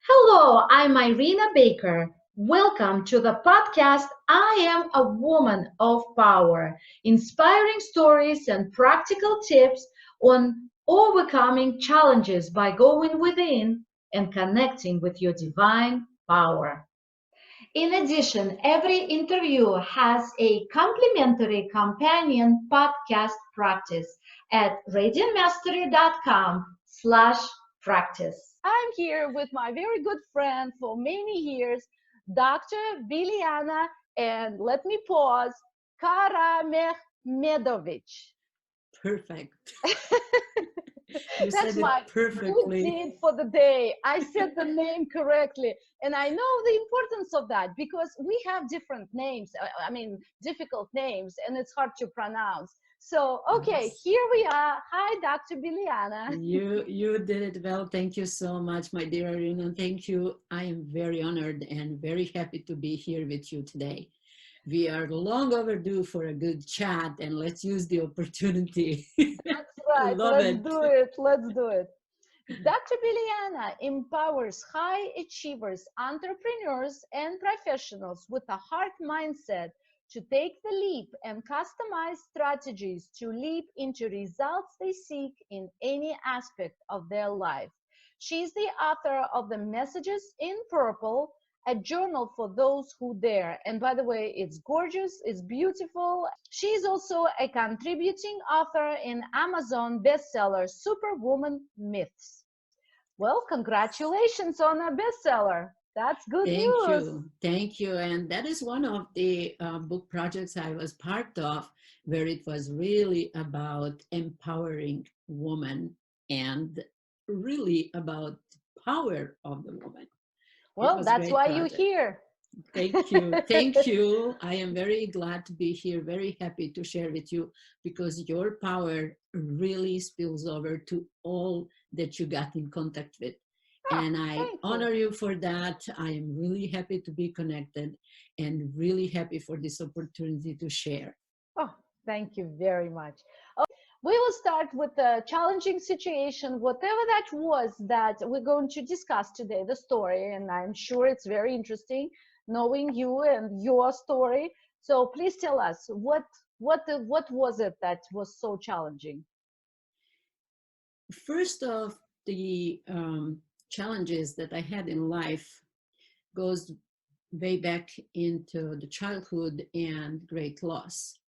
Hello, I'm Irina Baker. Welcome to the podcast I Am a Woman of Power, inspiring stories and practical tips on overcoming challenges by going within and connecting with your divine power. In addition, every interview has a complimentary companion podcast practice at radiantmastery.com/practice. I'm here with my very good friend for many years, Dr. Biljana, and let me pause, Karamehmedovic. Perfect. You That's said it my good perfectly. deed for the day. I said the name correctly. And I know the importance of that because we have different names, difficult names, and it's hard to pronounce. So, okay, Yes. here we are. Hi, Dr. Biljana. You did it well. Thank you so much, my dear Irina. Thank you. I am very honored and very happy to be here with you today. We are long overdue for a good chat, and let's use the opportunity. That's right. Love Let's it. do it. Let's do it. Dr. Biljana empowers high achievers, entrepreneurs, and professionals with a heart mindset to take the leap and customize strategies to leap into results they seek in any aspect of their life. She's the author of the Messages in Purple, a journal for those who dare. And by the way, it's gorgeous, it's beautiful. She's also a contributing author in Amazon bestseller Superwoman Myths. Well, congratulations on a bestseller. That's good Thank news. you. Thank you. And that is one of the book projects I was part of, where it was really about empowering women and really about the power of the woman. It Well, was a that's great why you're project. here. Thank you. Thank you. I am very glad to be here, very happy to share with you because your power really spills over to all that you got in contact with. Oh, And I thank you. honor you for that. I am really happy to be connected and really happy for this opportunity to share. Oh, thank you very much. We will start with the challenging situation, whatever that was that we're going to discuss today, the story, and I'm sure it's very interesting knowing you and your story. So please tell us what was it that was so challenging? First of the challenges that I had in life goes way back into the childhood and great loss.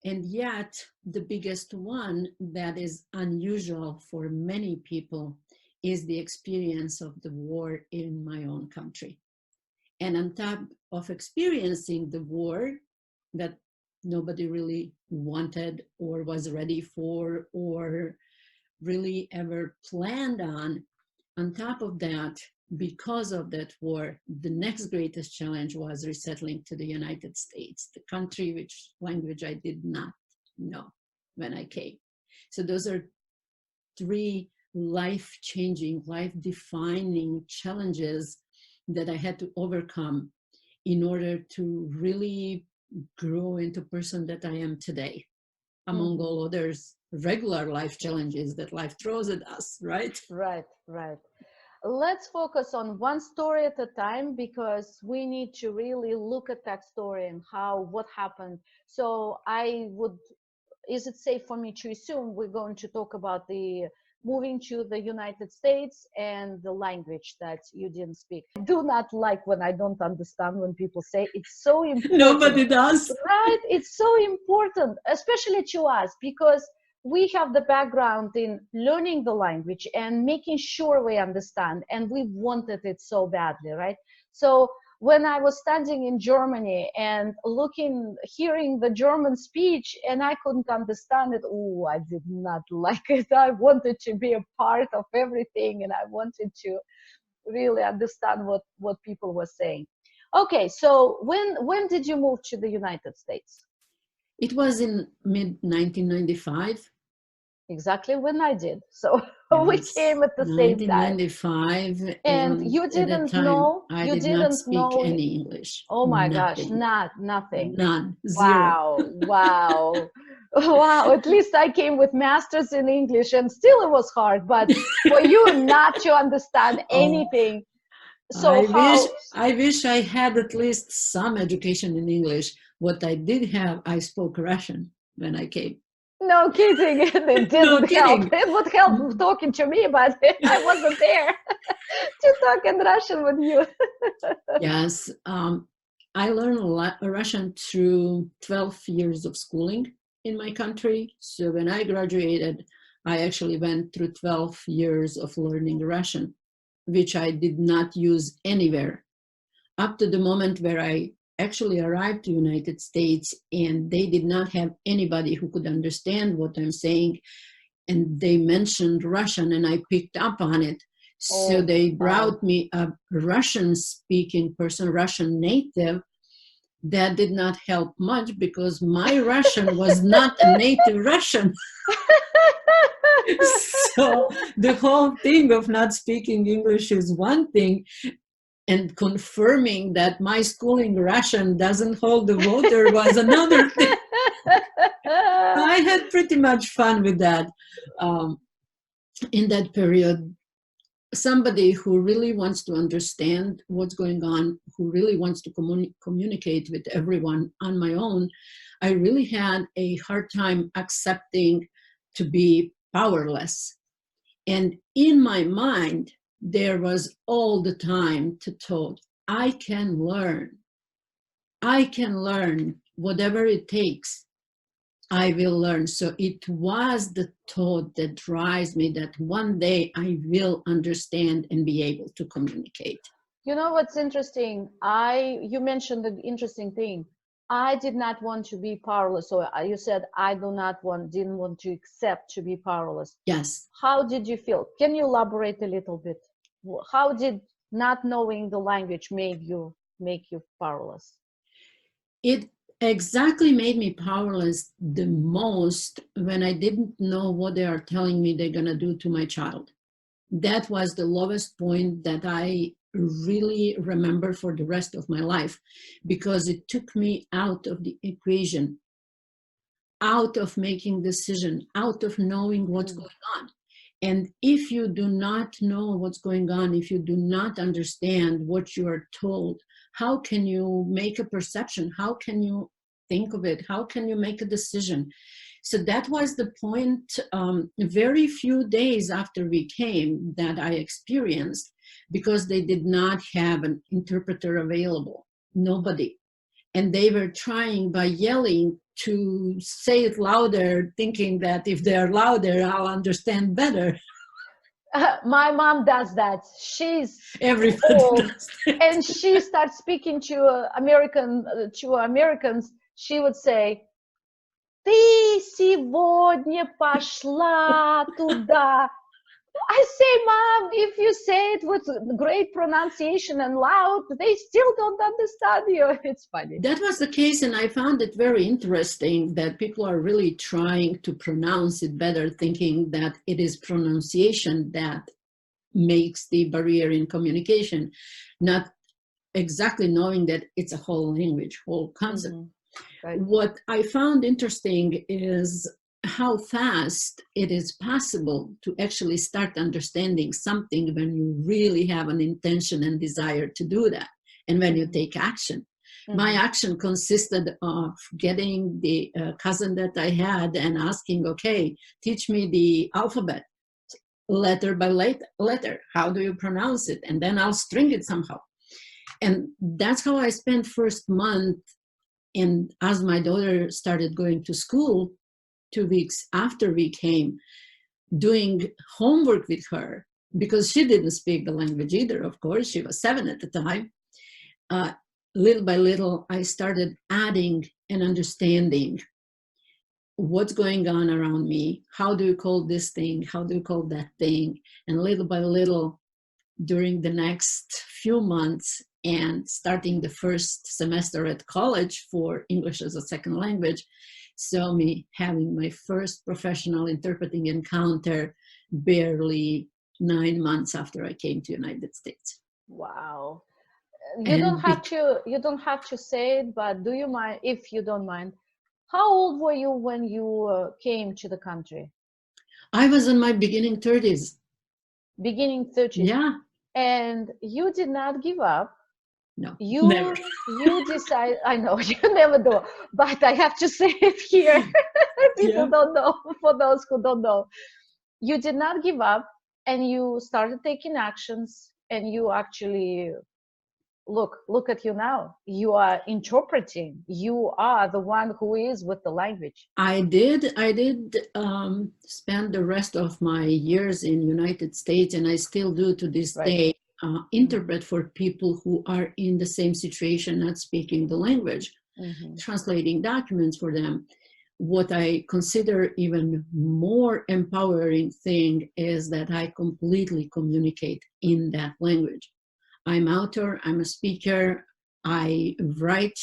And yet, the biggest one that is unusual for many people is the experience of the war in my own country. And on top of experiencing the war that nobody really wanted or was ready for or really ever planned on top of that, because of that war, the next greatest challenge was resettling to the United States, the country which language I did not know when I came. So those are three life-changing, life-defining challenges that I had to overcome in order to really grow into the person that I am today, among all others regular life challenges that life throws at us, right? Right, right. Let's focus on one story at a time because we need to really look at that story and what happened. So is it safe for me to assume we're going to talk about the moving to the United States and the language that you didn't speak? I do not like when I don't understand when people say it's so important. Nobody does. Right? It's so important, especially to us, because we have the background in learning the language and making sure we understand, and we wanted it so badly, right? So when I was standing in Germany and hearing the German speech, and I couldn't understand it, oh, I did not like it. I wanted to be a part of everything, and I wanted to really understand what people were saying. Okay, so when did you move to the United States? It was in mid 1995. Exactly when I did. So we Yes, came at the same time. 1995, And and at that time I you did not didn't speak know, any English. oh my gosh, Nothing. nothing. None. Zero. Wow, wow. Wow, at least I came with masters in English and still it was hard, but for you not to understand Oh, anything. So I wish I had at least some education in English. What I did have, I spoke Russian when I came. no kidding, it No didn't help. kidding. It would help talking to me, but I wasn't there to talk in Russian with you. Yes, I learned Russian through 12 years of schooling in my country. So when I graduated, I actually went through 12 years of learning Russian, which I did not use anywhere up to the moment where I actually arrived to United States, and they did not have anybody who could understand what I'm saying, and they mentioned Russian and I picked up on it. So Oh, they wow. brought me a Russian speaking person, Russian native. That did not help much because my Russian was not a native Russian. So the whole thing of not speaking English is one thing, and confirming that my schooling Russian doesn't hold the water was another thing. I had pretty much fun with that. Um, in that period, somebody who really wants to understand what's going on, who really wants to communicate with everyone on my own, I really had a hard time accepting to be powerless. And in my mind, there was all the time to thought, I can learn. I can learn whatever it takes. I will learn. So it was the thought that drives me that one day I will understand and be able to communicate. You know what's interesting? You mentioned the interesting thing. I did not want to be powerless. So you said I didn't want to accept to be powerless. Yes. How did you feel? Can you elaborate a little bit? How did not knowing the language make you powerless? It exactly made me powerless the most when I didn't know what they are telling me they're going to do to my child. That was the lowest point that I really remember for the rest of my life, because it took me out of the equation, out of making decision, out of knowing what's Mm. going on. And if you do not know what's going on, if you do not understand what you are told, how can you make a perception? How can you think of it? How can you make a decision? So that was the point, very few days after we came, that I experienced, because they did not have an interpreter available, nobody. And they were trying by yelling to say it louder, thinking that if they're louder, I'll understand better. My mom does that. She's Everybody old, does that. and she starts speaking to Americans. She would say, "Ты сегодня пошла туда." I say, Mom, if you say it with great pronunciation and loud, they still don't understand you. It's funny. That was the case, and I found it very interesting that people are really trying to pronounce it better, thinking that it is pronunciation that makes the barrier in communication, not exactly knowing that it's a whole language, whole concept. Mm-hmm. Right. What I found interesting is how fast it is possible to actually start understanding something when you really have an intention and desire to do that, and when you take action. My action consisted of getting the cousin that I had and asking, okay, teach me the alphabet, letter by letter. How do you pronounce it? And then I'll string it somehow. And that's how I spent first month. And as my daughter started going to school 2 weeks after we came, doing homework with her, because she didn't speak the language either, of course, she was 7 at the time. Little by little, I started adding and understanding what's going on around me. How do you call this thing? How do you call that thing? And little by little, during the next few months and starting the first semester at college for English as a second language, saw me having my first professional interpreting encounter barely 9 months after I came to United States. Wow. And You don't have to say it, but do you mind, if you don't mind, How old were you when you came to the country? I was in my beginning 30s. Beginning 30s. Yeah. And you did not give up. No, never. You decide, I know you never do, but I have to say it here. People Yeah. don't know, for those who don't know. You did not give up and you started taking actions and you actually look at you now. You are interpreting. You are the one who is with the language. I did spend the rest of my years in United States, and I still do to this Right. day, interpret for people who are in the same situation, not speaking the language, Mm-hmm. translating documents for them. What I consider even more empowering thing is that I completely communicate in that language. I'm author, I'm a speaker, I write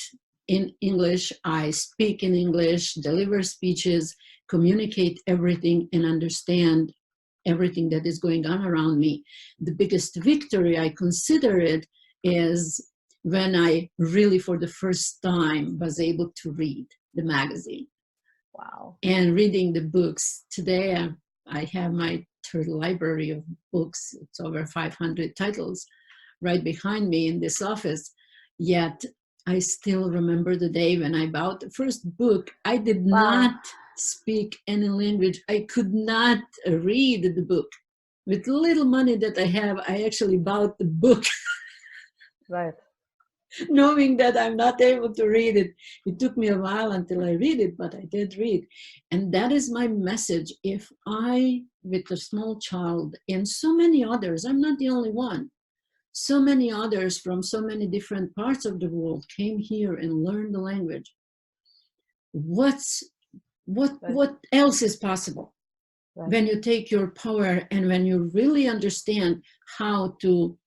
in English, I speak in English, deliver speeches, communicate everything, and understand everything that is going on around me. The biggest victory I consider it is when I really, for the first time, was able to read the magazine Wow. and reading the books. Today, I have my third library of books. It's over 500 titles right behind me in this office. Yet I still remember the day when I bought the first book. I did Wow. not speak any language. I could not read the book. With little money that I have, I actually bought the book, Right. knowing that I'm not able to read it. It took me a while until I read it, but I did read. And that is my message. If I, with a small child and so many others, I'm not the only one, so many others from so many different parts of the world came here and learned the language. What's Right. what else is possible Right. when you take your power and when you really understand how to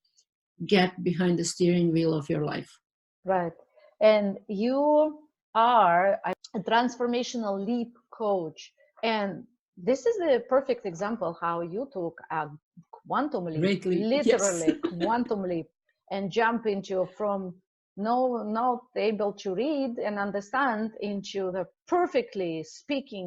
get behind the steering wheel of your life? Right. And you are a transformational leap coach. And this is the perfect example how you took a quantum leap, Greatly, yes. literally quantum leap, and jump into from no not able to read and understand into the perfectly speaking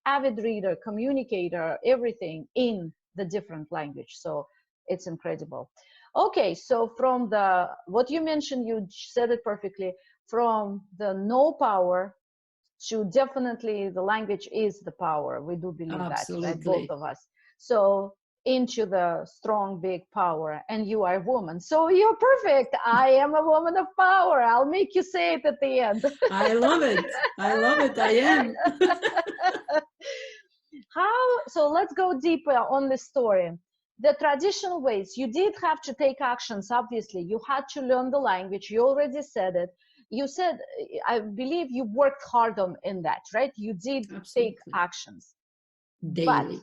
avid reader, communicator, everything in the different language. So it's incredible. Okay, so from the what you mentioned, you said it perfectly. From the no power to definitely the language is the power. We do believe that, right? Both Absolutely. of us. So into the strong, big power, and you are a woman. So you're perfect. I am a woman of power. I'll make you say it at the end. I love it. I love it. I am. How, so let's go deeper on the story. The traditional ways, you did have to take actions, obviously. You had to learn the language. You already said it. You said, I believe you worked hard on in that, right? You did take Absolutely. actions. But, Daily.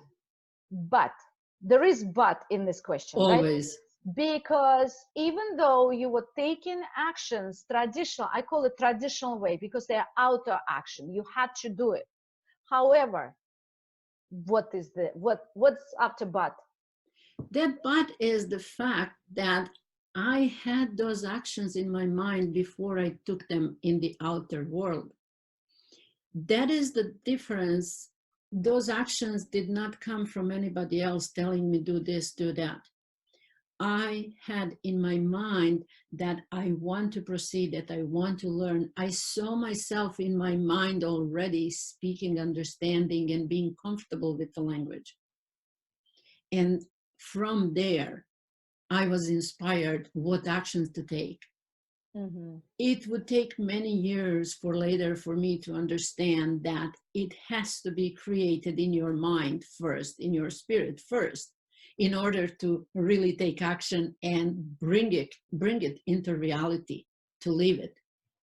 but, there is but in this question, right? Always. Because even though you were taking actions, traditional, I call it traditional way because they're outer action. You had to do it. However, what is the what's after but? That but is the fact that I had those actions in my mind before I took them in the outer world. That is the difference. Those actions did not come from anybody else telling me do this, do that. I had in my mind that I want to proceed, that I want to learn. I saw myself in my mind already speaking, understanding, and being comfortable with the language. And from there, I was inspired what actions to take. Mm-hmm. It would take many years for later for me to understand that it has to be created in your mind first, in your spirit first, in order to really take action and bring it into reality, to live it.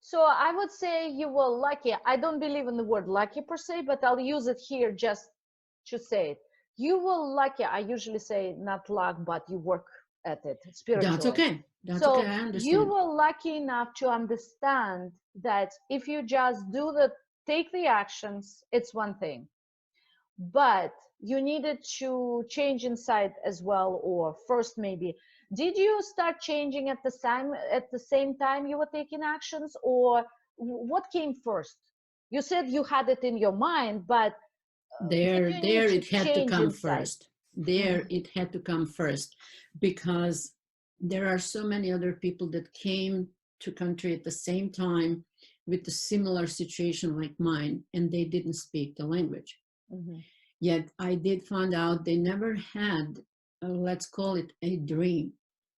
So I would say you were lucky. I don't believe in the word lucky per se, but I'll use it here just to say it. You were lucky. I usually say not luck, but you work at it That's spiritually. okay. That's okay. So I you understand. were lucky enough to understand that if you just take the actions, it's one thing. But you needed to change inside as well, or first maybe. Did you start changing at the same time you were taking actions, or what came first? You said you had it in your mind, but there did you need to it had to change come inside? first. There it had to come first, because there are so many other people that came to country at the same time with a similar situation like mine, and they didn't speak the language. Yet I did find out they never had, let's call it a dream,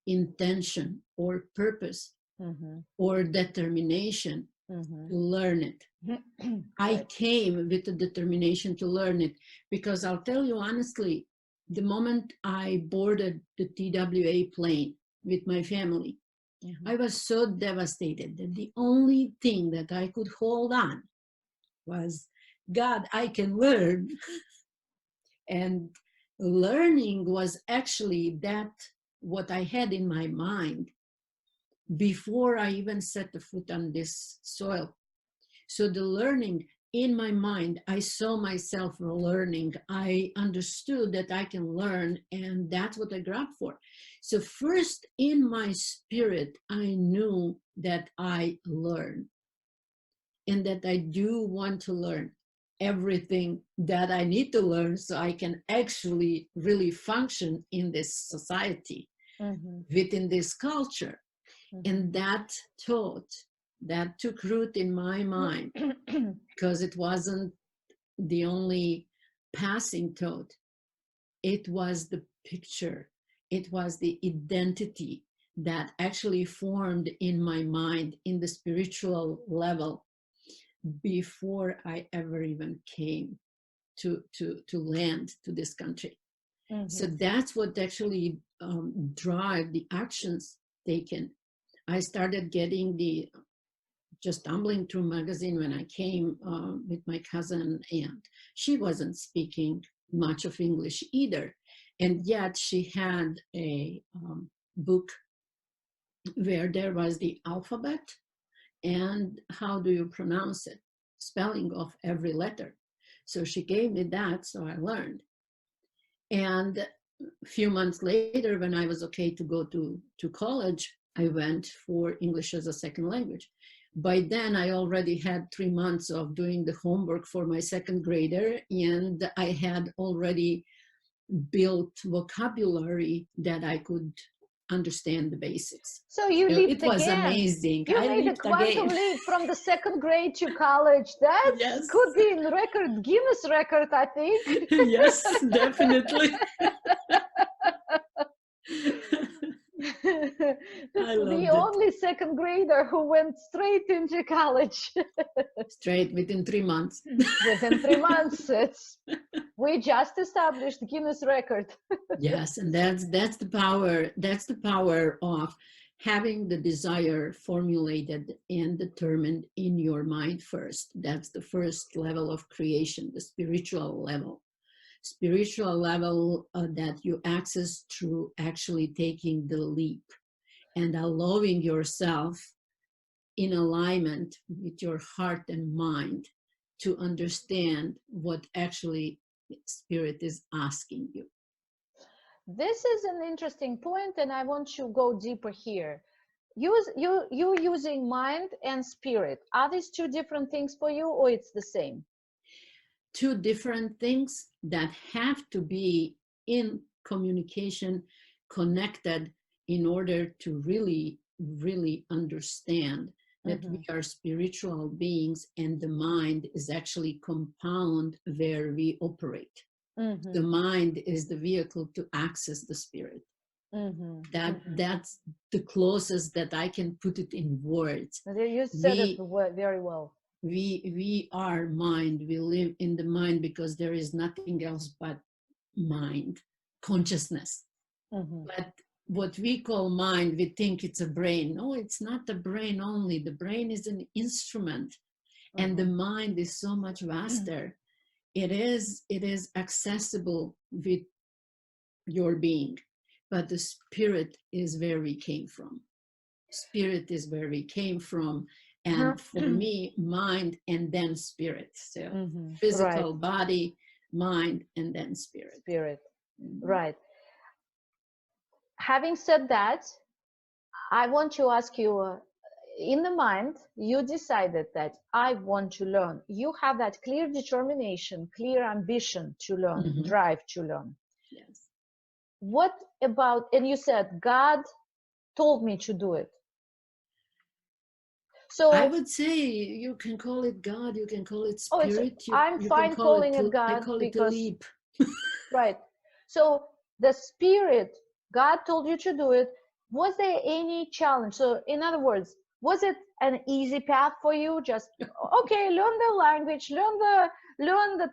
intention, or purpose, or determination to learn it. I came with the determination to learn it, because I'll tell you honestly, the moment I boarded the TWA plane with my family, I was so devastated that the only thing that I could hold on was, God, I can learn. And learning was actually that what I had in my mind before I even set the foot on this soil. So the learning in my mind, I saw myself learning. I understood that I can learn, and that's what I grabbed for. So first in my spirit, I knew that I learn, and that I do want to learn everything that I need to learn so I can actually really function in this society, within this culture. And that thought, that took root in my mind, because it wasn't the only passing thought. It was the picture, it was the identity that actually formed in my mind in the spiritual level before I ever even came to land to this country. So that's what actually drive the actions taken. I started getting just stumbling through magazine when I came with my cousin, and she wasn't speaking much of English either. And yet she had a book where there was the alphabet and how do you pronounce it, spelling of every letter. So she gave me that, so I learned. And a few months later, when I was okay to go to college, I went for English as a second language. By then, I already had 3 months of doing the homework for my second grader, and I had already built vocabulary that I could understand the basics. So you So leaped it was again. amazing. You I made a leaped quantum again. leap from the second grade to college. That Yes. could be in record, Guinness record, I think. Yes, definitely. I The loved it. only second grader who went straight into college. Straight within 3 months. Within 3 months, we just established Guinness record. Yes, and that's the power. That's the power of having the desire formulated and determined in your mind first. That's the first level of creation, the spiritual level. Spiritual level that you access through actually taking the leap and allowing yourself in alignment with your heart and mind to understand what actually spirit is asking you. This is an interesting point, and I want to go deeper here. You using mind and spirit. Are these two different things for you, or it's the same? Two different things that have to be in communication, connected, in order to really, really understand that we are spiritual beings and the mind is actually compound where we operate. The mind is the vehicle to access the spirit. That's the closest that I can put it in words. You said it very well. We are mind. We live in the mind because there is nothing else but mind, consciousness. But what we call mind, we think it's a brain. No, it's not the brain only. The brain is an instrument, and the mind is so much vaster. It is accessible with your being, but the spirit is where we came from. Spirit is where we came from. And for me, mind and then spirit. So physical body, mind, and then spirit. Spirit, right. Having said that, I want to ask you, in the mind, you decided that I want to learn. You have that clear determination, clear ambition to learn, Mhm. drive to learn. Yes. What about, and you said, God told me to do it. I So, would say you can call it God, you can call it oh, it's, spirit, I'm you can fine call it, calling it I God call it a because, leap. right. So the spirit, God told you to do it. Was there any challenge? So in other words, was it an easy path for you? Just, okay, learn the language,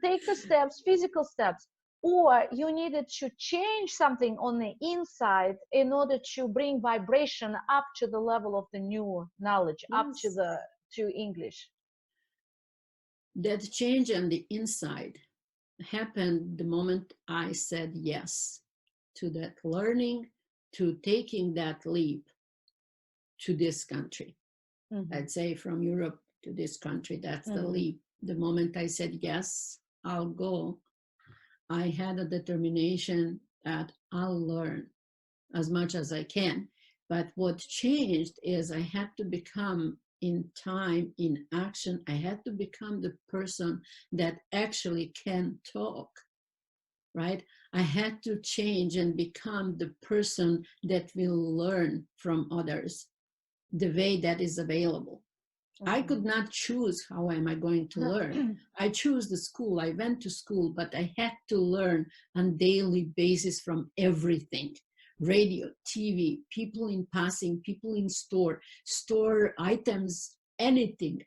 take the steps, physical steps. Or you needed to change something on the inside in order to bring vibration up to the level of the new knowledge, up to Yes. to English. That change on the inside happened the moment I said yes to that learning, to taking that leap to this country. Mm-hmm. I'd say from Europe to this country, that's the Mm-hmm. leap. The moment I said yes, I'll go, I had a determination that I'll learn as much as I can. But what changed is I had to become, in time, in action, I had to become the person that actually can talk, right? I had to change and become the person that will learn from others the way that is available. I could not choose how am I going to learn. I chose the school. I went to school, but I had to learn on daily basis from everything. Radio, TV, people in passing, people in store items, anything.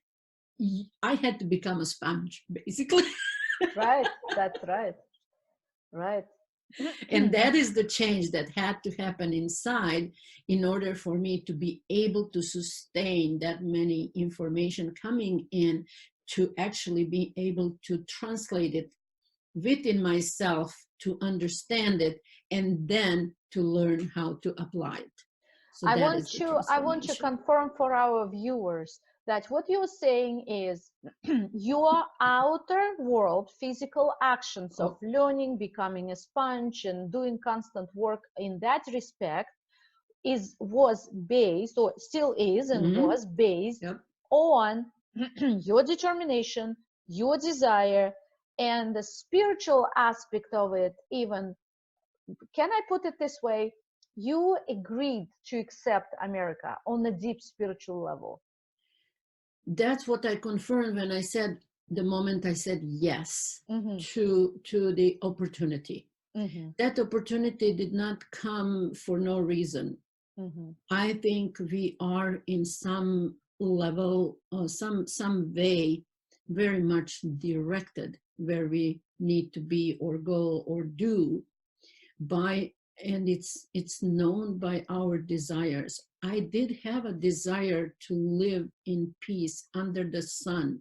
I had to become a sponge, basically. Right, that's right. Right. And that is the change that had to happen inside in order for me to be able to sustain that many information coming in, to actually be able to translate it within myself, to understand it, and then to learn how to apply it. So that is the I want to transformation. confirm for our viewers that what you're saying is your outer world, physical actions of Oh, learning, becoming a sponge, and doing constant work in that respect was based, or still is and mhm, was based yep. on your determination, your desire, and the spiritual aspect of it. Even, can I put it this way? You agreed to accept America on a deep spiritual level. That's what I confirmed when I said, the moment I said yes Mm-hmm. to the opportunity. Mm-hmm. That opportunity did not come for no reason. Mm-hmm. I think we are in some level or some way very much directed where we need to be or go or do by, and it's known by our desires. I did have a desire to live in peace under the sun.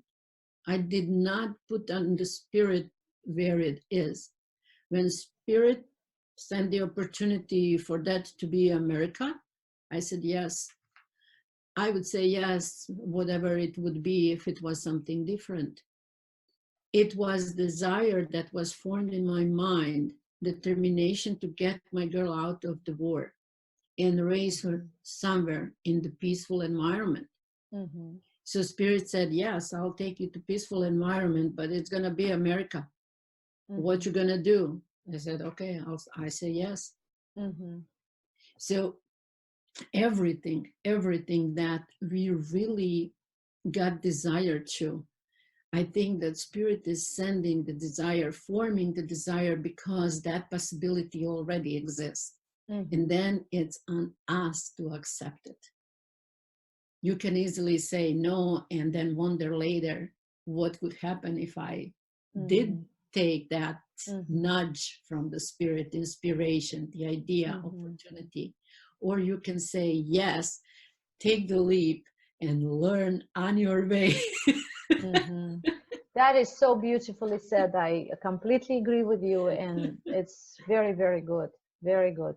I did not put on the spirit where it is. When spirit sent the opportunity for that to be America, I said yes. I would say yes, whatever it would be if it was something different. It was desire that was formed in my mind, determination to get my girl out of the war and raise her somewhere in the peaceful environment. Mm-hmm. So spirit said, yes, I'll take you to peaceful environment, but it's going to be America. Mm-hmm. What you going to do? I said, okay, I say yes. Mm-hmm. So everything that we really got desire to, I think that spirit is sending the desire, forming the desire, because that possibility already exists. Mm-hmm. And then it's on us to accept it. You can easily say no and then wonder later what would happen if I did Mm-hmm. take that Mm-hmm. nudge from the spirit, inspiration, the idea, Mm-hmm. opportunity. Or you can say yes, take the leap and learn on your way. Mm-hmm. That is so beautifully said. I completely agree with you, and it's very, very good. Very good.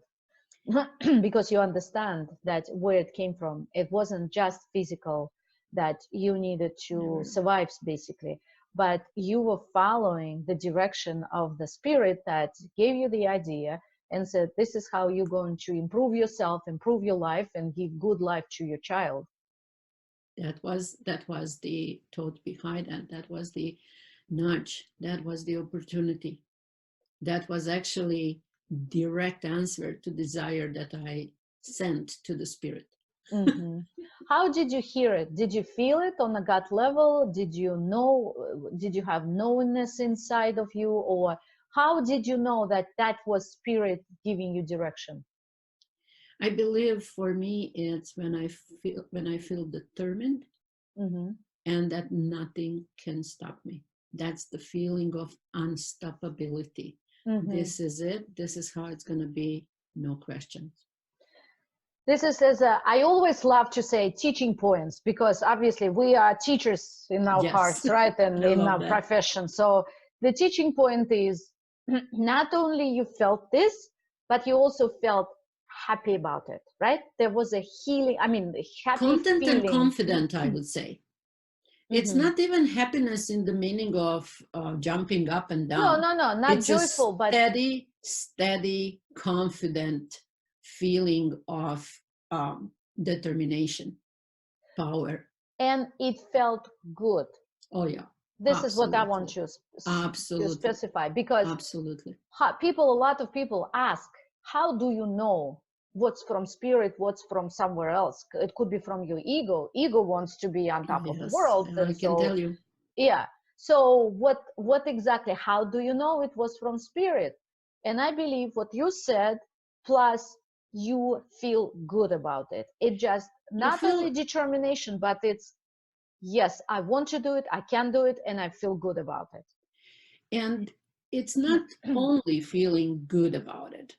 Because you understand that where it came from. It wasn't just physical that you needed to Never. survive, basically, but you were following the direction of the spirit that gave you the idea and said, this is how you're going to improve yourself, improve your life, and give good life to your child. That was the thought behind it. That was the nudge. That was the opportunity. That was actually direct answer to desire that I sent to the spirit. Mm-hmm. How did you hear it? Did you feel it on a gut level? Did you know? Did you have knowingness inside of you, or how did you know that that was spirit giving you direction? I believe for me it's when I feel determined Mm-hmm. and that nothing can stop me. That's the feeling of unstoppability. Mm-hmm. This is it. This is how it's going to be. No questions. This is as a, I always love to say teaching points, because obviously we are teachers in our Yes, hearts, right? And I in love our that. profession. So the teaching point is not only you felt this, but you also felt happy about it, right? There was a healing, I mean, the happy Content and feeling. confident, I would say. It's Mm-hmm. not even happiness in the meaning of jumping up and No, down. no, no, not It's a joyful, but steady, confident feeling of determination, power. and it felt good. Oh, yeah, This is what I want absolutely. to Absolutely. specify, because Absolutely. people, a lot of people ask, how do you know what's from spirit, what's from somewhere else? It could be from your ego wants to be on top of the Yes, world, I and can so tell you. yeah. So what exactly, how do you know it was from spirit? And I believe what you said, plus you feel good about it. It just I not only feel, determination, but it's, yes, I want to do it, I can do it, and I feel good about and it's not it. only feeling good about it.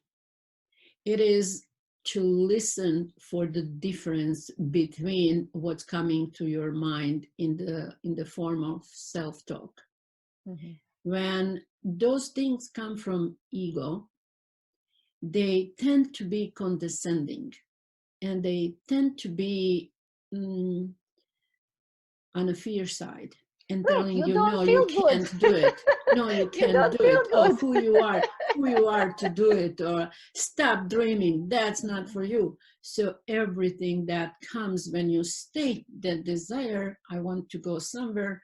It is to listen for the difference between what's coming to your mind in the form of self-talk. Mhm. When those things come from ego, they tend to be condescending and they tend to be mm, on a fear side and Right, telling you you, don't no, you feel good. can't do it. No, you You can't don't do it. feel Oh, good. who you are to do it, or stop dreaming. That's not for you. So everything that comes when you state that desire, I want to go somewhere,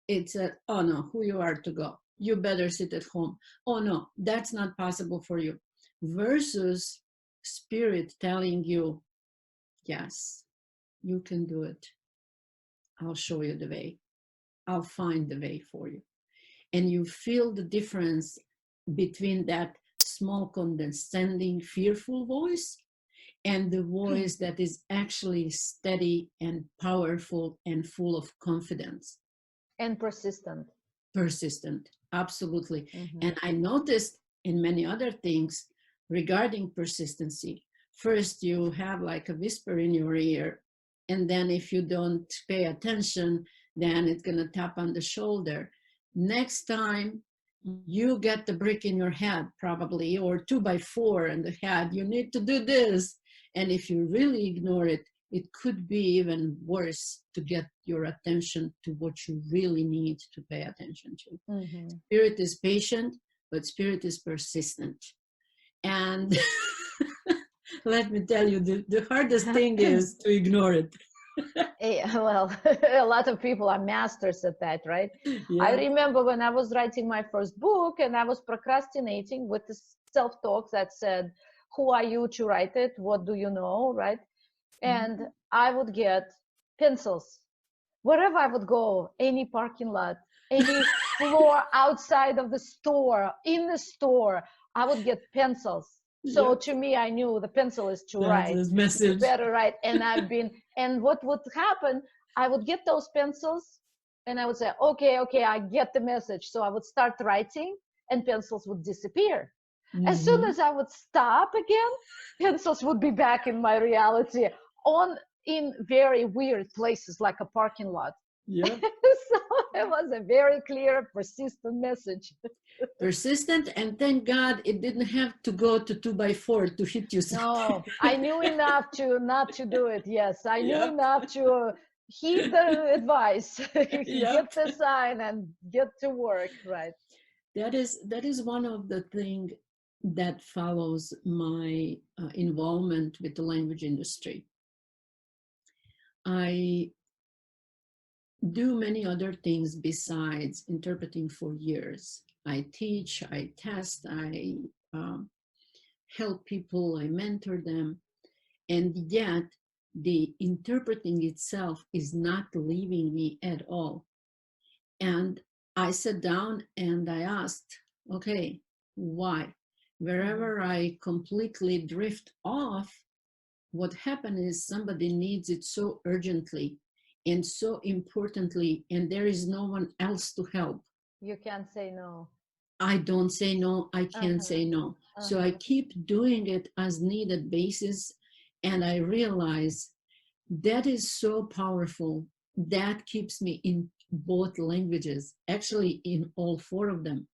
it's a, oh no, who you are to go. You better sit at home. Oh no, that's not possible for you. Versus spirit telling you, yes, you can do it. I'll show you the way. I'll find the way for you. And you feel the difference between that small, condescending, fearful voice and the voice that is actually steady and powerful and full of confidence. And persistent. Persistent, absolutely. Mhm. And I noticed in many other things regarding persistency. First, you have like a whisper in your ear, and then if you don't pay attention, then it's going to tap on the shoulder. Next time, you get the brick in your head, probably, or 2x4 in the head. You need to do this. And if you really ignore it, it could be even worse to get your attention to what you really need to pay attention to. Mhm. Spirit is patient, but spirit is persistent. And let me tell you, the hardest thing is to ignore it. Well, a lot of people are masters at that, right? I Yeah. remember when I was writing my first book and I was procrastinating with the self-talk that said, who are you to write it? What do you know, right? And Mhm. I would get pencils wherever I would go, any parking lot, any floor outside of the store, in the store, I would get pencils. So Yep. to me, I knew the pencil is to That's write. his You message. better write. And what would happen, I would get those pencils and I would say, okay, I get the message. So I would start writing and pencils would disappear. As soon Mm-hmm. as I would stop again, pencils would be back in my reality on in very weird places like a parking lot. Yep. So it was a very clear, persistent message. Persistent, and thank God it didn't have to go to 2x4 to hit you something. No, I knew enough to not to do it. Yes, I knew Yep. enough to heed the advice, Yep. get the sign, and get to work. Right. That is one of the things that follows my involvement with the language industry. I do many other things besides interpreting for years. I teach, I test, I help people, I mentor them, and yet the interpreting itself is not leaving me at all. And I sat down and I asked, okay, why? Wherever I completely drift off, what happened is somebody needs it so urgently and so importantly, and there is no one else to help. You can't say no. I don't say no, I can't Uh-huh. say no. So I Uh-huh. keep doing it as needed basis, and I realize that is so powerful. That keeps me in both languages, actually in all four of them.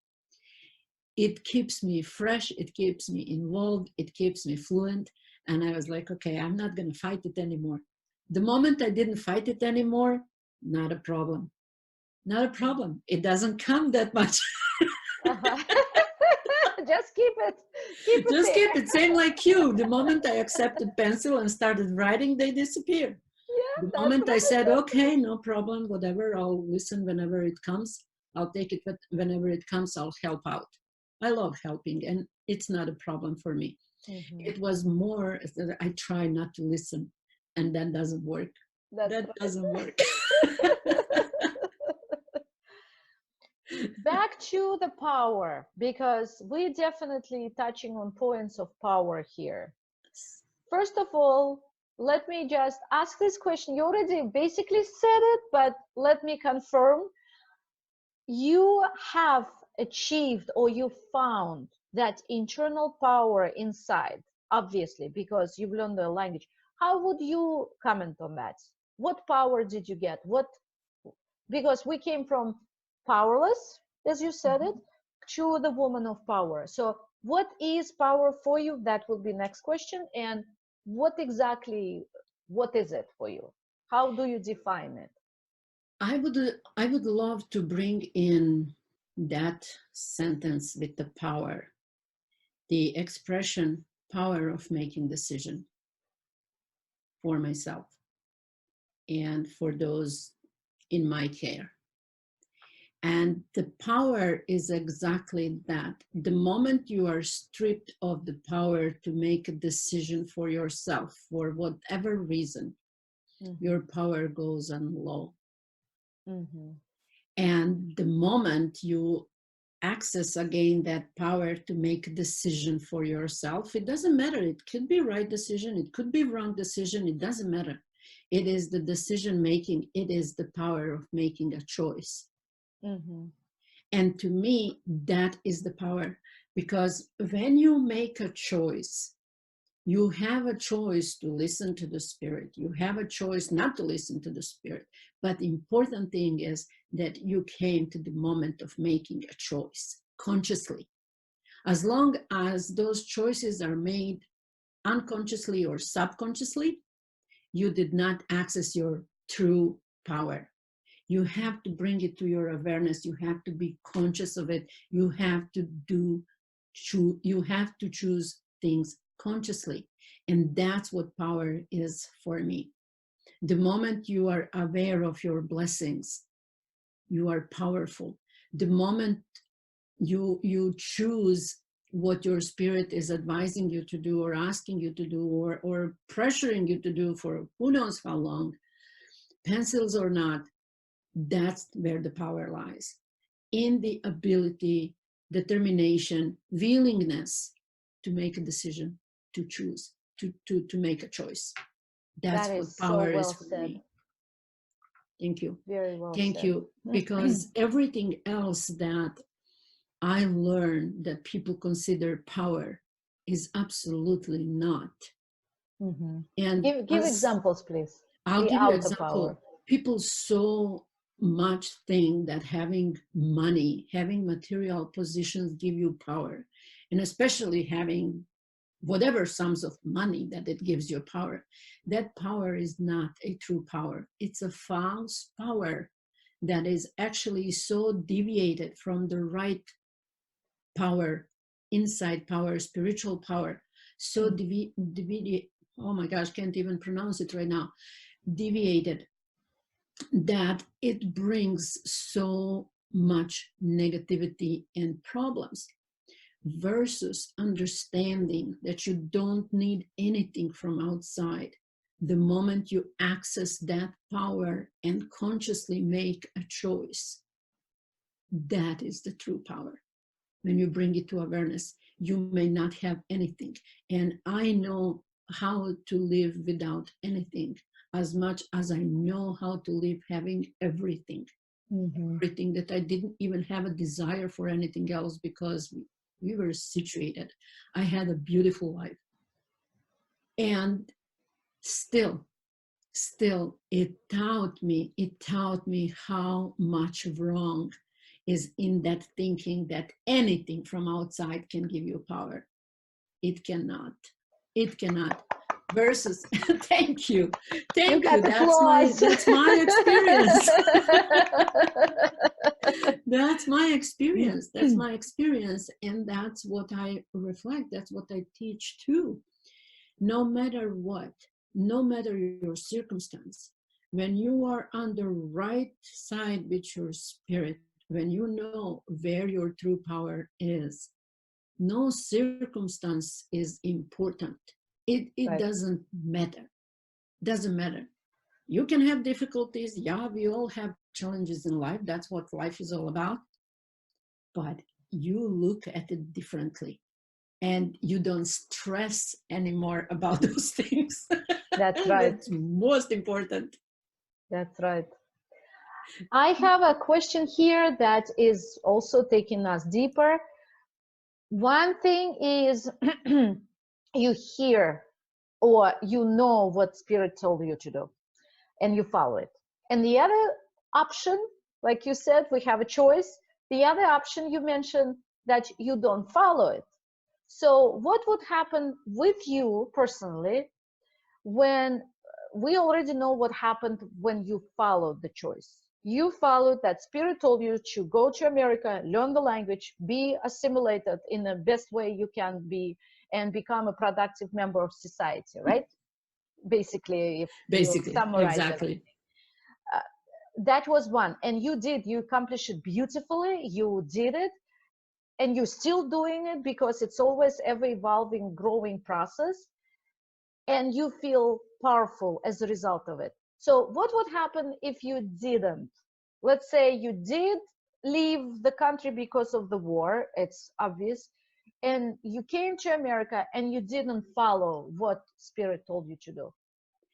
It keeps me fresh, it keeps me involved, it keeps me fluent. And I was like, okay, I'm not going to fight it anymore. The moment I didn't fight it anymore, not a problem. Not a problem. It doesn't come that much. Uh-huh. Just keep it Just there. keep it. Same like you. The moment I accepted pencil and started writing, they disappeared. Yeah, The that's moment I right. said, okay, no problem, whatever, I'll listen whenever it comes. I'll take it whenever it comes, I'll help out. I love helping, and it's not a problem for me. Mhm. It was more that I try not to listen, and that doesn't work. That's That right. doesn't work. Back to the power, because we're definitely touching on points of power here. First of all, let me just ask this question. You already basically said it, but let me confirm. You have achieved or you found that internal power inside, obviously, because you've learned the language. How would you comment on that? What power did you get? What, because we came from powerless, as you said it, to the woman of power. So what is power for you? That will be next question. And what exactly, what is it for you? How do you define it? I would love to bring in that sentence with the power, the expression power of making decision for myself and for those in my care. And the power is exactly that. The moment you are stripped of the power to make a decision for yourself, for whatever reason, your power goes on low. Mm-hmm. And the moment you access again that power to make a decision for yourself, it doesn't matter. It could be right decision, it could be wrong decision, it doesn't matter. It is the decision making, it is the power of making a choice. Mm-hmm. And to me, that is the power, because when you make a choice, you have a choice to listen to the spirit. You have a choice not to listen to the spirit. But the important thing is that you came to the moment of making a choice consciously. As long as those choices are made unconsciously or subconsciously, you did not access your true power. You have to bring it to your awareness. You have to be conscious of it. You have to you have to choose things consciously. And that's what power is for me. The moment you are aware of your blessings, you are powerful. The moment you choose what your spirit is advising you to do or asking you to do or pressuring you to do for who knows how long, pencils or not, that's where the power lies. In the ability, determination, willingness to make a decision, to choose, to make a choice. That That's what is so power is well for said. me. Thank you. Very well Thank said. you. Because everything else that I learned that people consider power is absolutely not. Mm-hmm. And Give examples, please. I'll The give you an outer power. example. People so much think that having money, having material positions give you power, and especially having whatever sums of money that it gives you power. That power is not a true power. It's a false power that is actually so deviated from the right power, inside power, spiritual power, so oh my gosh, can't even pronounce it right now, deviated that it brings so much negativity and problems, versus understanding that you don't need anything from outside. The moment you access that power and consciously make a choice, that is the true power. When you bring it to awareness, you may not have anything. And I know how to live without anything as much as I know how to live having everything. Everything that I didn't even have a desire for anything else, because we were situated. I had a beautiful life. And still, it taught me how much wrong is in that thinking that anything from outside can give you power. It cannot. Versus, thank you. That's my experience. That's my experience. And that's what I reflect. That's what I teach too. No matter what, no matter your circumstance, when you are on the right side with your spirit, when you know where your true power is, no circumstance is important. It doesn't matter. Doesn't matter. You can have difficulties. Yeah, we all have challenges in life. That's what life is all about. But you look at it differently. And you don't stress anymore about those things. That's right. That's most important. That's right. I have a question here that is also taking us deeper. One thing is you hear or you know what spirit told you to do and you follow it. And the other option, like you said, we have a choice. The other option you mentioned that you don't follow it. So what would happen with you personally when we already know what happened when you followed the choice? You followed that spirit told you to go to America, learn the language, be assimilated in the best way you can be, and become a productive member of society, right? Basically, if you summarize exactly. Everything. That was one. And you accomplished it beautifully. You did it. And you're still doing it because it's always ever evolving, growing process. And you feel powerful as a result of it. So what would happen if you didn't? Let's say you did leave the country because of the war, it's obvious, and you came to America and you didn't follow what spirit told you to do.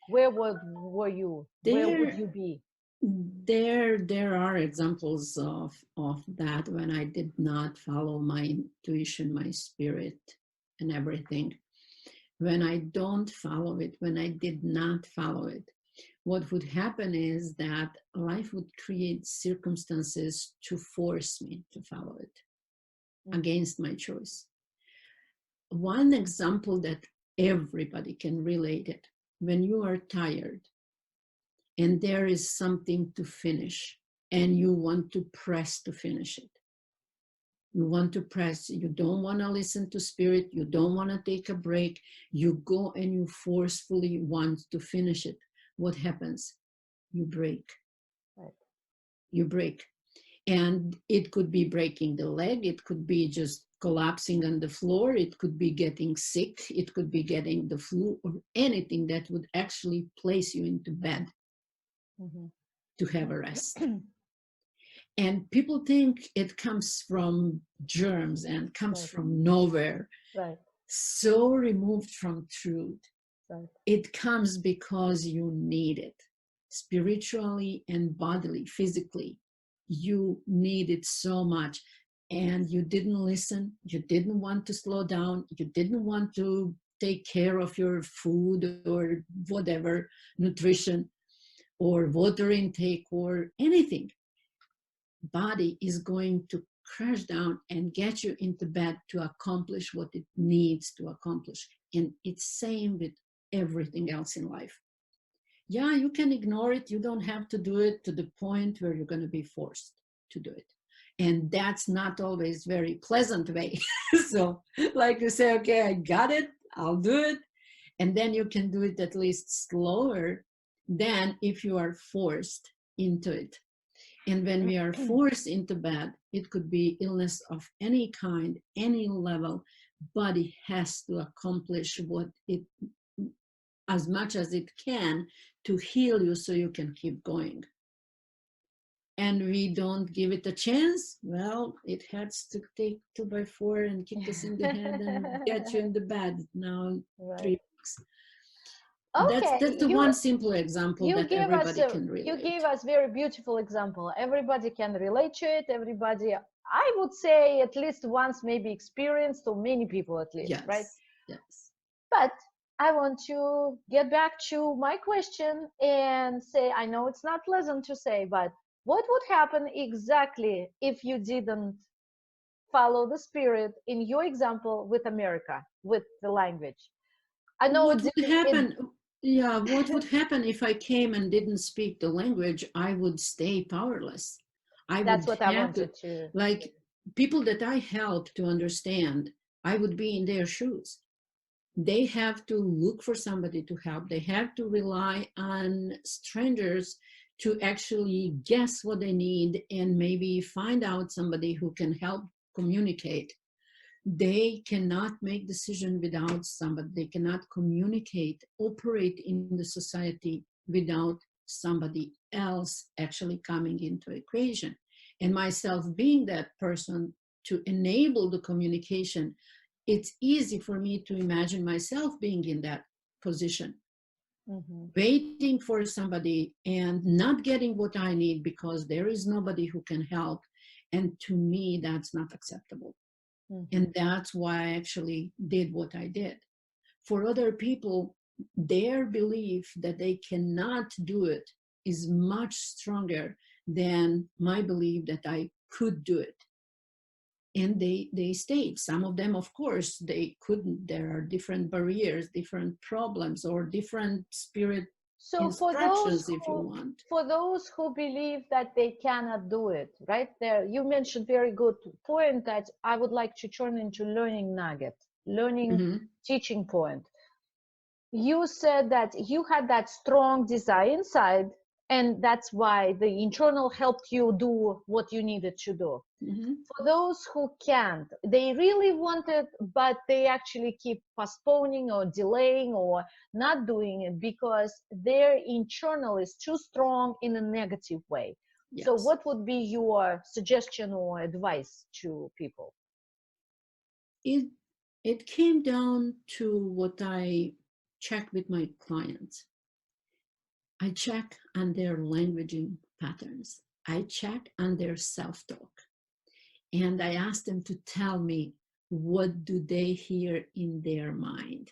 Where were you? Where would you be? There are examples of that when I did not follow my intuition, my spirit, and everything. When I don't follow it, when I did not follow it, what would happen is that life would create circumstances to force me to follow it against my choice. One example that everybody can relate it, when you are tired and there is something to finish and you want to press to finish it. You want to press, you don't want to listen to spirit, you don't want to take a break, you go and you forcefully want to finish it. What happens? You break. Right. You break. And it could be breaking the leg, it could be just collapsing on the floor, it could be getting sick, it could be getting the flu, or anything that would actually place you into bed to have a rest. And people think it comes from germs and comes from nowhere. Right. So removed from truth. Right. It comes because you need it. Spiritually and bodily, physically. You need it so much. And you didn't listen. You didn't want to slow down. You didn't want to take care of your food or whatever, nutrition or water intake or anything. Body is going to crash down and get you into bed to accomplish what it needs to accomplish. And it's same with everything else in life. Yeah, you can ignore it. You don't have to do it to the point where you're going to be forced to do it. And that's not always very pleasant way. So like you say, okay, I got it, I'll do it. And then you can do it at least slower than if you are forced into it. And when we are forced into bed, it could be illness of any kind, any level. Body has to accomplish what it, as much as it can, to heal you so you can keep going. And we don't give it a chance. Well, it has to take 2x4 and kick us in the head and get you in the bed now. Right. 3 weeks. Okay, That's the one simple example that gave us everybody can relate. you gave us very beautiful example. Everybody can relate to it. Everybody, I would say, at least once maybe experienced, or many people at least, right? Yes. But I want to get back to my question and say, I know it's not pleasant to say, but what would happen exactly if you didn't follow the spirit in your example with America, with the language? I know what would happen. Yeah, what would happen if I came and didn't speak the language? I would stay powerless. That's what I wanted to. Like people that I help to understand, I would be in their shoes. They have to look for somebody to help. They have to rely on strangers to actually guess what they need and maybe find out somebody who can help communicate. They cannot make decision without somebody. They cannot communicate, operate in the society without somebody else actually coming into equation. And myself being that person to enable the communication, it's easy for me to imagine myself being in that position, waiting for somebody and not getting what I need because there is nobody who can help. And to me, that's not acceptable. And that's why I actually did what I did. For other people, their belief that they cannot do it is much stronger than my belief that I could do it. And they stayed. Some of them, of course, they couldn't. There are different barriers, different problems, or different spirit instructions, if you want. For those who believe that they cannot do it, right there, you mentioned very good point that I would like to turn into learning nugget, learning teaching point. You said that you had that strong desire inside, and that's why the internal helped you do what you needed to do. For those who can't, they really want it, but they actually keep postponing or delaying or not doing it because their internal is too strong in a negative way. Yes. So what would be your suggestion or advice to people? It came down to what I check with my clients. I check on their languaging patterns. I check on their self-talk. And I ask them to tell me, what do they hear in their mind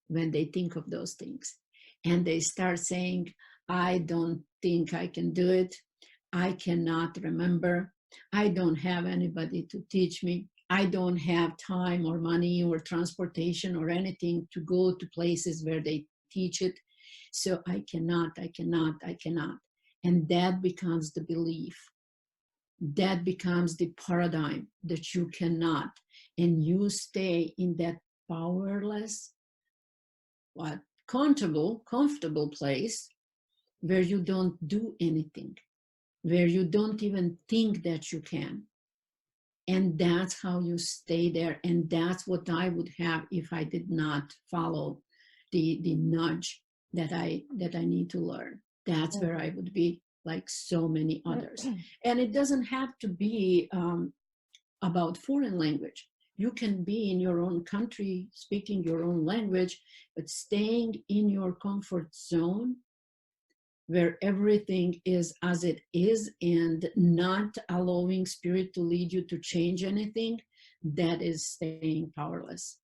when they think of those things? And they start saying, I don't think I can do it. I cannot remember. I don't have anybody to teach me. I don't have time or money or transportation or anything to go to places where they teach it. So I cannot. And that becomes the belief. That becomes the paradigm that you cannot. And you stay in that powerless, comfortable place where you don't do anything, where you don't even think that you can. And that's how you stay there. And that's what I would have if I did not follow the nudge that I need to learn. That's where I would be, like so many others. And it doesn't have to be about foreign language. You can be in your own country, speaking your own language, but staying in your comfort zone where everything is as it is and not allowing spirit to lead you to change anything, that is staying powerless.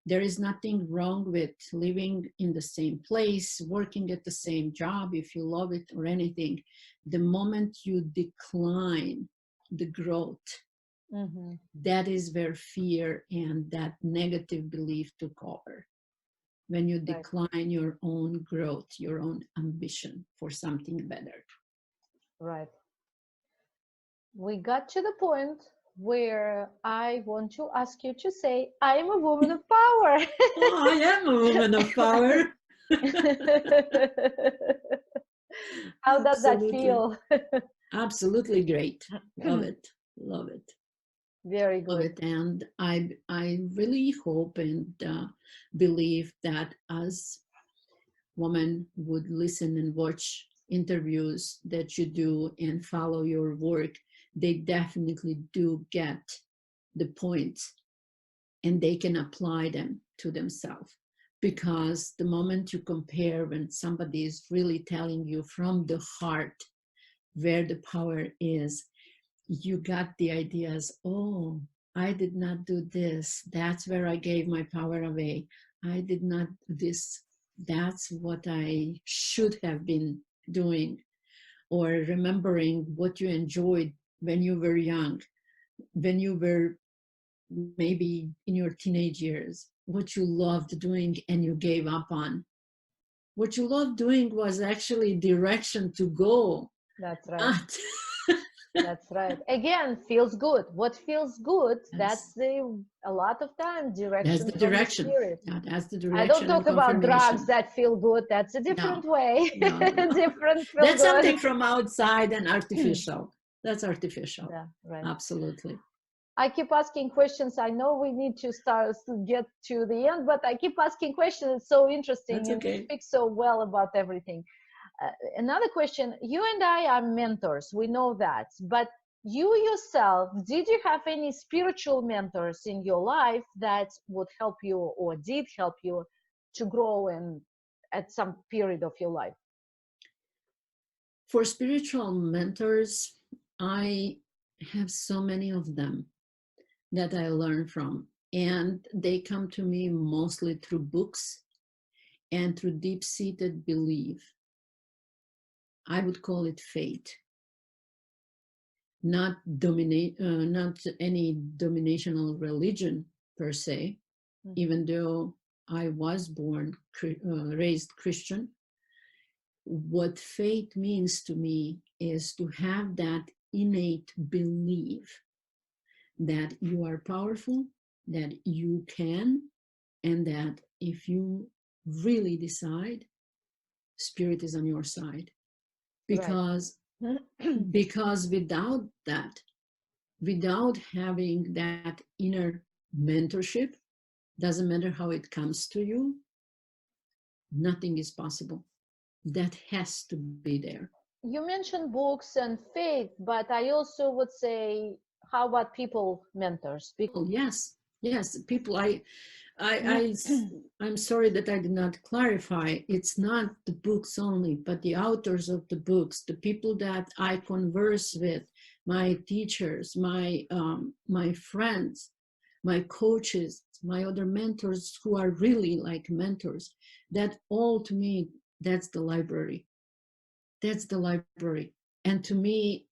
There is nothing wrong with living in the same place, working at the same job if you love it or anything. The moment you decline the growth, that is where fear and that negative belief took over. When you decline your own growth, your own ambition for something better. Right. We got to the point where I want to ask you to say, I am a woman of power. Oh, I am a woman of power. How does that Absolutely. feel? Absolutely great. Love it. Love it. Very Love good. it. And I really hope and believe that as women would listen and watch interviews that you do and follow your work, they definitely do get the points and they can apply them to themselves. Because the moment you compare, when somebody is really telling you from the heart where the power is, you got the ideas. Oh, I did not do this. That's where I gave my power away. I did not do this. That's what I should have been doing. Or remembering what you enjoyed when you were young, when you were maybe in your teenage years, what you loved doing and you gave up on. What you loved doing was actually direction to go, That's right. not. That's right. Again, feels good. What feels good, Yes, that's the a lot of time that's direction the from the direction. spirit. Yeah, that's the I don't direction and talk about drugs confirmation. that feel good. That's a different No, way. no, no, no. Different feel That's good. something from outside and artificial. That's artificial. Yeah, right. Absolutely. I keep asking questions. I know we need to start to get to the end, but I keep asking questions. It's so interesting That's and you okay. speak so well about everything. Another question, you and I are mentors, we know that, but you yourself, did you have any spiritual mentors in your life that would help you or did help you to grow and at some period of your life? For spiritual mentors, I have so many of them that I learn from. And they come to me mostly through books and through deep seated belief. I would call it faith, not any dominational religion per se, even though I was raised Christian. What faith means to me is to have that innate belief that you are powerful, that you can, and that if you really decide, spirit is on your side. Right. Because without that, without having that inner mentorship, doesn't matter how it comes to you, nothing is possible. That has to be there. You mentioned books and faith, but I also would say, how about people mentors? People, yes, yes, people. I, I'm sorry that I did not clarify. It's not the books only, but the authors of the books, the people that I converse with, my teachers, my friends, my coaches, my other mentors who are really like mentors. That all to me, that's the library. That's the library. And to me,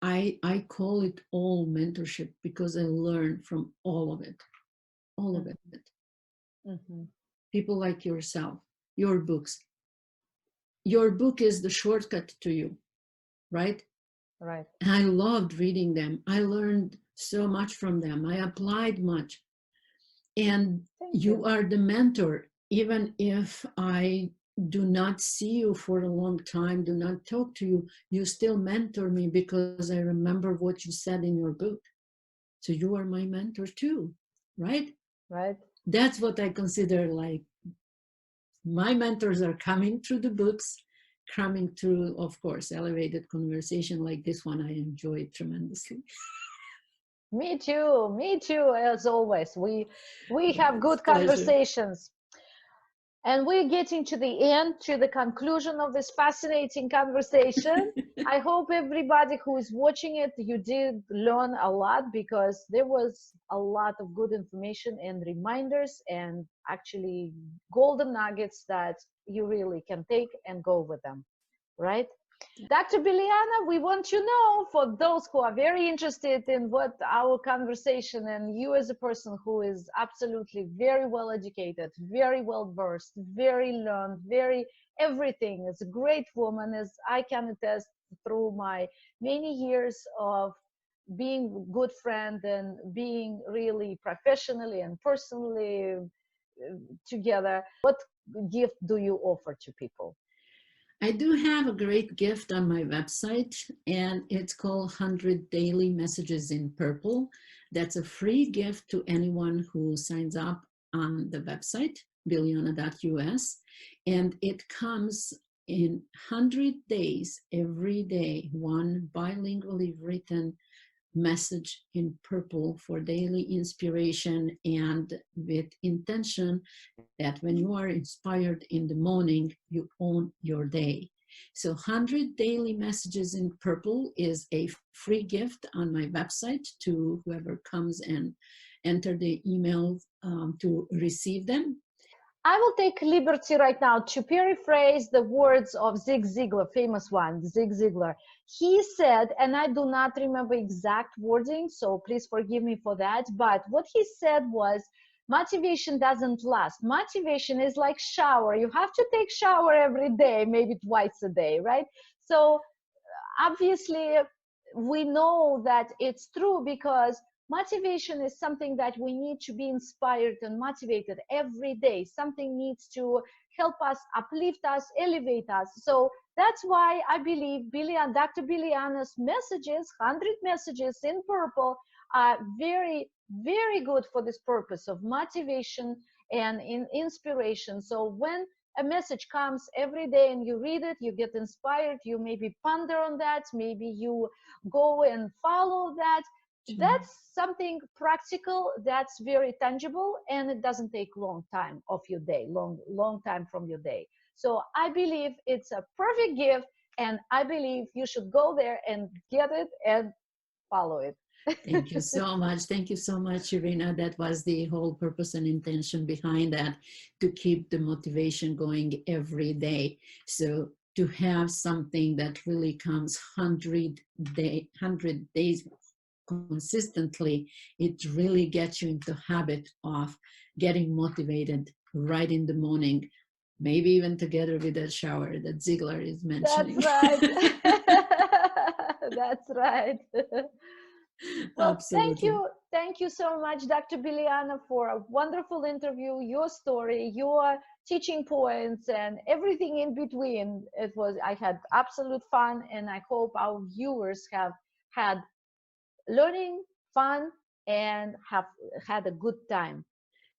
I call it all mentorship because I learn from all of it, all of it. Mm-hmm. People like yourself, your books. Your book is the shortcut to you, right? Right. And I loved reading them. I learned so much from them. I applied much. And Thank you you. are the mentor, even if I do not see you for a long time, do not talk to you, you still mentor me because I remember what you said in your book. So you are my mentor too, right? Right. That's what I consider like my mentors are coming through the books, coming through, of course, elevated conversation like this one. I enjoy tremendously. Me too, as always. We have It's good a pleasure. conversations. And we're getting to the end, to the conclusion of this fascinating conversation. I hope everybody who is watching it, you did learn a lot because there was a lot of good information and reminders and actually golden nuggets that you really can take and go with them, right? Dr. Biljana, we want to know for those who are very interested in what our conversation and you as a person who is absolutely very well educated, very well versed, very learned, very everything, is a great woman, as I can attest through my many years of being a good friend and being really professionally and personally together. What gift do you offer to people? I do have a great gift on my website, and it's called 100 Daily Messages in Purple. That's a free gift to anyone who signs up on the website, biljana.us. And it comes in 100 days, every day, one bilingually written message in purple for daily inspiration and with intention that when you are inspired in the morning, you own your day. So 100 daily messages in purple is a free gift on my website to whoever comes and enter the email to receive them. I will take liberty right now to paraphrase the words of Zig Ziglar, famous one, Zig Ziglar. He said, and I do not remember exact wording, so please forgive me for that, but what he said was, motivation doesn't last. Motivation is like shower. You have to take shower every day, maybe twice a day, right? So obviously we know that it's true because motivation is something that we need to be inspired and motivated every day. Something needs to help us, uplift us, elevate us. So that's why I believe Dr. Biljana's messages, 100 messages in purple, are very, very good for this purpose of motivation and inspiration. So when a message comes every day and you read it, you get inspired, you maybe ponder on that, maybe you go and follow that. That's something practical, that's very tangible, and it doesn't take long time of your day, long time from your day. So I believe it's a perfect gift, and I believe you should go there and get it and follow it. Thank you so much. Thank you so much, Irina. That was the whole purpose and intention behind that, to keep the motivation going every day. So to have something that really comes 100 days consistently, it really gets you into habit of getting motivated right in the morning, maybe even together with that shower that Ziegler is mentioning. That's right. That's right. Well, Absolutely. thank you so much, Dr. Biljana, for a wonderful interview, your story, your teaching points, and everything in between. I had absolute fun, and I hope our viewers have had learning, fun, and have had a good time.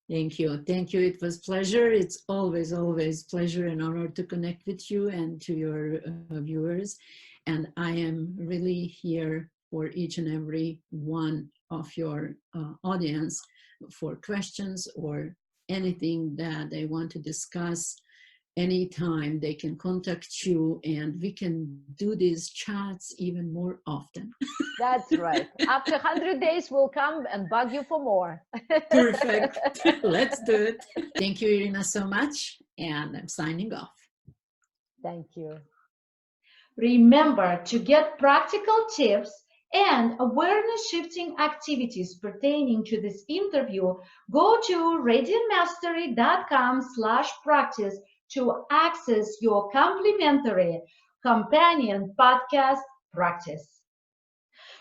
Thank you. Thank you. It was pleasure. It's always pleasure and honor to connect with you and to your viewers. And I am really here for each and every one of your audience for questions or anything that they want to discuss. Anytime they can contact you, and we can do these chats even more often. That's right. After 100 days, we'll come and bug you for more. Perfect. Let's do it. Thank you, Irina, so much. And I'm signing off. Thank you. Remember to get practical tips and awareness shifting activities pertaining to this interview. Go to radiantmastery.com/practice to access your complimentary companion podcast practice.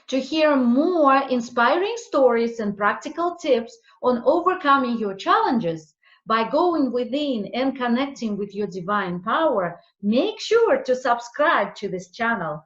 To hear more inspiring stories and practical tips on overcoming your challenges by going within and connecting with your divine power, make sure to subscribe to this channel.